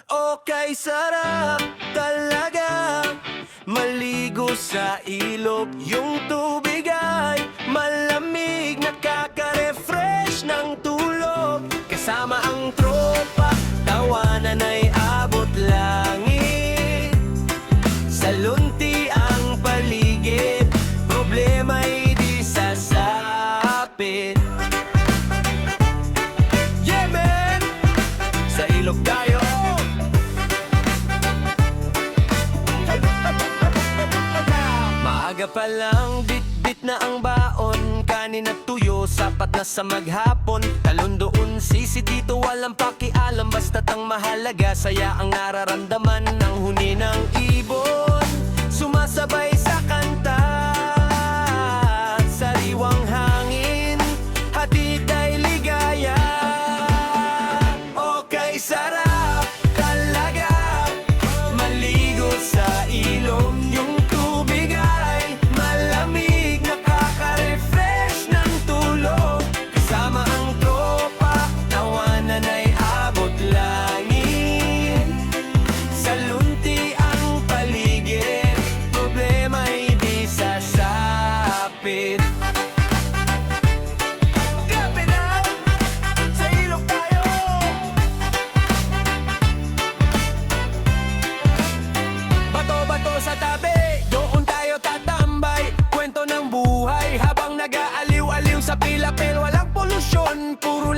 Okay, sarap talaga maligo sa ilog. Yung tubig ay malamig, nakaka-refresh ng tulog. Kasama ang tropa, tawanan ay abot langit. Sa lunti ang paligid, problema'y di sasapit. Yeah, man! Sa ilog tayo! Maaga pa lang, bit-bit na ang baon. Kanin at tuyo, sapat na sa maghapon. Talon doon, sisi dito, walang pakialam. Basta't ang mahalaga, saya ang nararamdaman ng huni ng ibon. Sumasabay sa kanta, sariwang hangin, hatid ay ligaya. Okay, sarap talaga maligo sa ilog. Yung tubig ay malamig, nakaka-refresh ng tulog. Kasama ang tropa, tawanan ay abot langit. Sa lunti ang paligid, problema'y di sasapit. Gabi na, sa ilog tayo! Bato-bato sa tabi, doon tayo tatambay. Kwento ng buhay habang nag-aaliw-aliw sa pilapil. Walang polusyon, puro